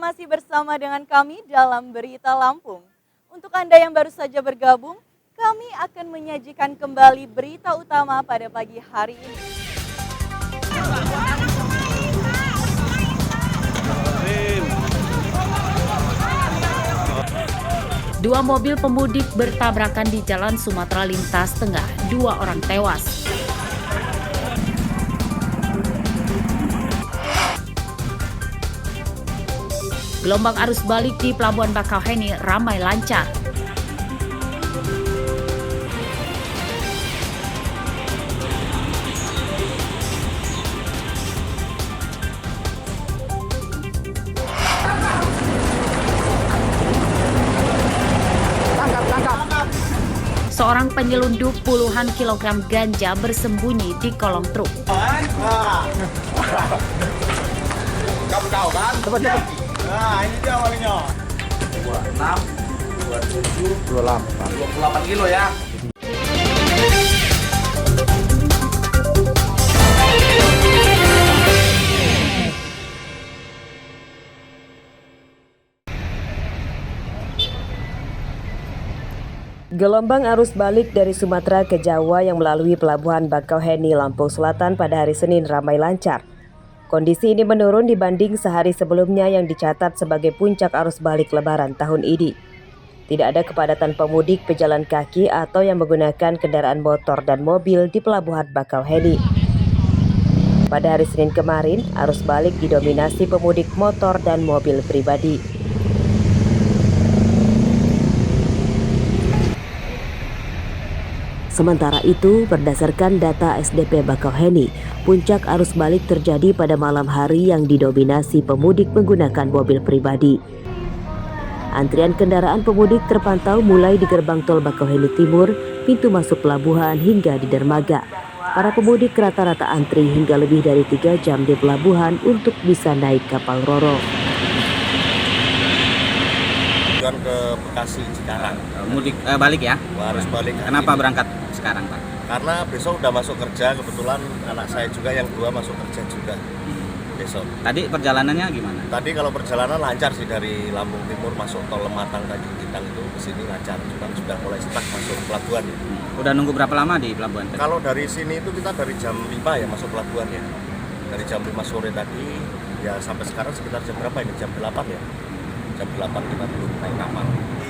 masih bersama dengan kami dalam Berita Lampung. Untuk Anda yang baru saja bergabung, kami akan menyajikan kembali berita utama pada pagi hari ini. Dua mobil pemudik bertabrakan di Jalan Sumatera Lintas Tengah, 2 orang tewas. Gelombang arus balik di Pelabuhan Bakauheni ramai lancar. Seorang penyelundup puluhan kilogram ganja bersembunyi di kolong truk. Kamu tahu kan? Cepat. Nah, ini dia awalnya. 26, 27, 28 kilo ya. Gelombang arus balik dari Sumatera ke Jawa yang melalui Pelabuhan Bakauheni, Lampung Selatan pada hari Senin ramai lancar. Kondisi ini menurun dibanding sehari sebelumnya yang dicatat sebagai puncak arus balik Lebaran tahun ini. Tidak ada kepadatan pemudik pejalan kaki atau yang menggunakan kendaraan motor dan mobil di Pelabuhan Bakauheni. Pada hari Senin kemarin, arus balik didominasi pemudik motor dan mobil pribadi. Sementara itu, berdasarkan data SDP Bakauheni, puncak arus balik terjadi pada malam hari yang didominasi pemudik menggunakan mobil pribadi. Antrian kendaraan pemudik terpantau mulai di gerbang tol Bakauheni Timur, pintu masuk pelabuhan hingga di dermaga. Para pemudik rata-rata antri hingga lebih dari 3 jam di pelabuhan untuk bisa naik kapal Roro. Tujuan ke Bekasi Cikarang. Mudik balik ya? Harus balik. Kenapa berangkat sekarang, Pak? Karena besok udah masuk kerja, kebetulan anak saya juga yang 2 masuk kerja juga besok. Tadi perjalanannya gimana? Tadi kalau perjalanan lancar sih dari Lampung Timur masuk tol Lematang Tanjung Bintang itu ke sini lancar, cuma sudah mulai stuck masuk pelabuhan. Udah nunggu berapa lama di pelabuhan? Kalau dari sini itu kita dari jam 5 ya masuk pelabuhan ya. Dari jam 5 sore tadi ya sampai sekarang sekitar jam berapa ini? Jam 8 ya. Jam 8 kita belum naik kapal.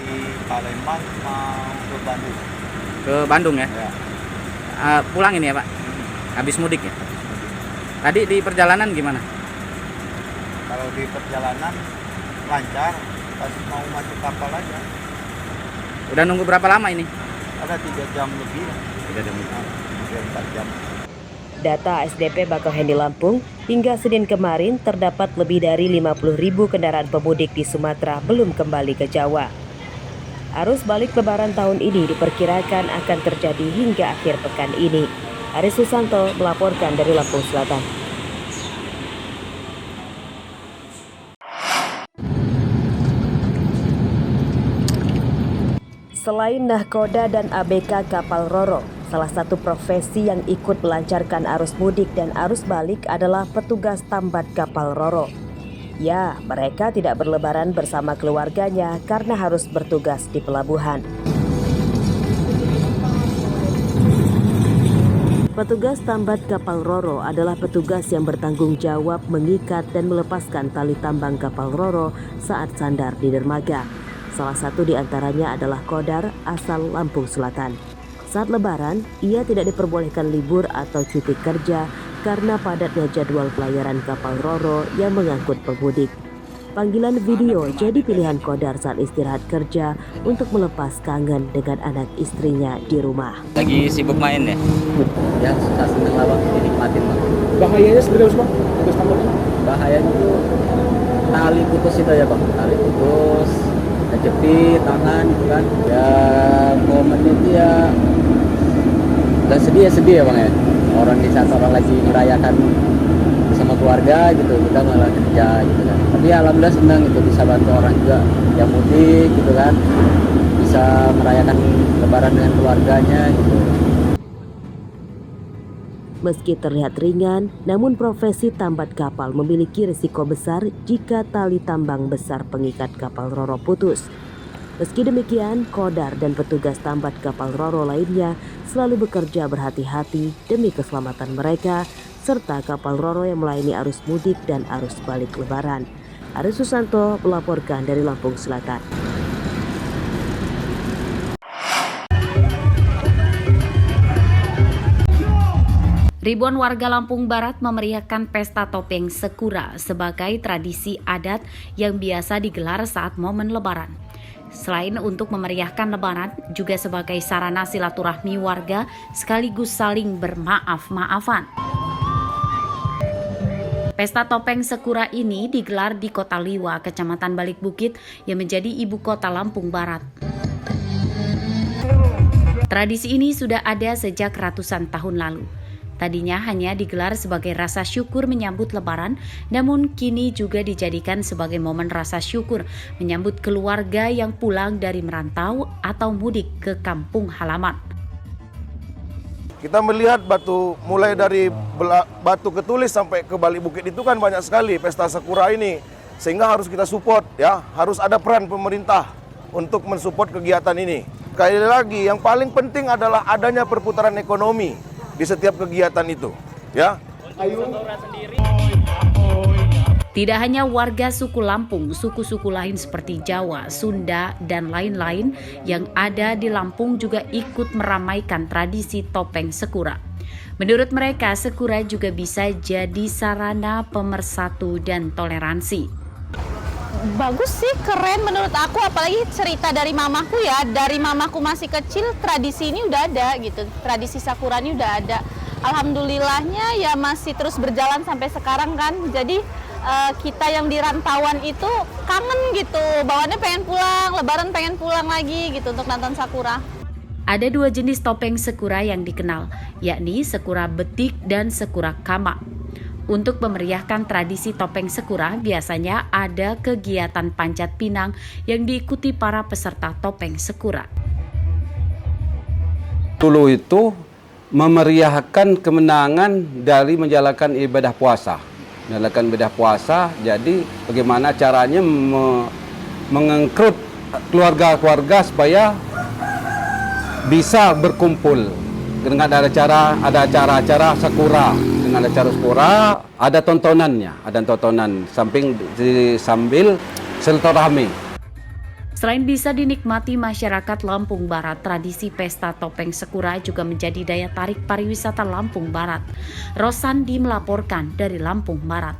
Di Palembang mau ke Bandung. Ke Bandung ya? Ya. Pulang ini ya, Pak? Habis mudik ya? Tadi di perjalanan gimana? Kalau di perjalanan lancar, pas mau masuk kapal aja. Udah nunggu berapa lama ini? Ada 3 jam lebih. 3 jam. 4 jam. Data SDP Bakauheni Lampung, hingga Senin kemarin terdapat lebih dari 50.000 kendaraan pemudik di Sumatera belum kembali ke Jawa. Arus balik Lebaran tahun ini diperkirakan akan terjadi hingga akhir pekan ini. Aris Susanto melaporkan dari Lampung Selatan. Selain nahkoda dan ABK kapal Roro, salah satu profesi yang ikut melancarkan arus mudik dan arus balik adalah petugas tambat kapal Roro. Ya, mereka tidak berlebaran bersama keluarganya karena harus bertugas di pelabuhan. Petugas tambat kapal Roro adalah petugas yang bertanggung jawab mengikat dan melepaskan tali tambang kapal Roro saat sandar di dermaga. Salah satu di antaranya adalah Kodar asal Lampung Selatan. Saat Lebaran, ia tidak diperbolehkan libur atau cuti kerja karena padatnya jadwal pelayaran kapal Roro yang mengangkut pemudik. Panggilan video jadi pilihan Kodar saat istirahat kerja untuk melepas kangen dengan anak istrinya di rumah. Lagi sibuk main ya? Ya, susah seneng lah Bang, dinikmatin Bang. Bahayanya sebenarnya Bang, tugas tambangnya? Bahayanya itu tali putus itu ya Bang, tali putus, kejepit tangan gitu kan. Ya momennya itu ya udah sedih ya Bang ya. Orang di saat orang lagi merayakan bersama keluarga gitu, kita malah kerja gitu kan. Tapi ya alhamdulillah senang gitu bisa bantu orang juga yang mudik gitu kan, bisa merayakan Lebaran dengan keluarganya gitu. Meski terlihat ringan, namun profesi tambat kapal memiliki risiko besar jika tali tambang besar pengikat kapal Roro putus. Meski demikian, Kodar dan petugas tambat kapal Roro lainnya selalu bekerja berhati-hati demi keselamatan mereka serta kapal Roro yang melayani arus mudik dan arus balik Lebaran. Aris Susanto melaporkan dari Lampung Selatan. Ribuan warga Lampung Barat memeriahkan pesta topeng Sekura sebagai tradisi adat yang biasa digelar saat momen Lebaran. Selain untuk memeriahkan Lebaran, juga sebagai sarana silaturahmi warga sekaligus saling bermaaf-maafan. Pesta topeng Sekura ini digelar di Kota Liwa, Kecamatan Balik Bukit yang menjadi ibu kota Lampung Barat. Tradisi ini sudah ada sejak ratusan tahun lalu. Tadinya hanya digelar sebagai rasa syukur menyambut Lebaran, namun kini juga dijadikan sebagai momen rasa syukur menyambut keluarga yang pulang dari merantau atau mudik ke kampung halaman. Kita melihat batu mulai dari Batu Ketulis sampai ke Balik Bukit itu kan banyak sekali pesta Sekura ini, sehingga harus kita support ya, harus ada peran pemerintah untuk mensupport kegiatan ini. Sekali lagi yang paling penting adalah adanya perputaran ekonomi di setiap kegiatan itu, ya. Tidak hanya warga suku Lampung, suku-suku lain seperti Jawa, Sunda, dan lain-lain yang ada di Lampung juga ikut meramaikan tradisi topeng Sekura. Menurut mereka, Sekura juga bisa jadi sarana pemersatu dan toleransi. Bagus sih, keren menurut aku, apalagi cerita dari mamaku ya, dari mamaku masih kecil tradisi ini udah ada gitu, tradisi Sakura ini udah ada. Alhamdulillahnya ya masih terus berjalan sampai sekarang kan, jadi kita yang di rantauan itu kangen gitu, bawaannya pengen pulang, Lebaran pengen pulang lagi gitu untuk nonton Sakura. Ada dua jenis topeng Sekura yang dikenal, yakni Sekura betik dan Sekura kama. Untuk memeriahkan tradisi topeng Sekura, biasanya ada kegiatan panjat pinang yang diikuti para peserta topeng Sekura. Dulu itu memeriahkan kemenangan dari menjalankan ibadah puasa. Menjalankan ibadah puasa, jadi bagaimana caranya mengengkrut keluarga-keluarga supaya bisa berkumpul. Dengan ada acara-acara Sakura. Dengan acara Sakura ada tontonannya, ada tontonan sambil silaturahmi. Selain bisa dinikmati masyarakat Lampung Barat, tradisi pesta topeng Sekura juga menjadi daya tarik pariwisata Lampung Barat. Rosandi melaporkan dari Lampung Barat.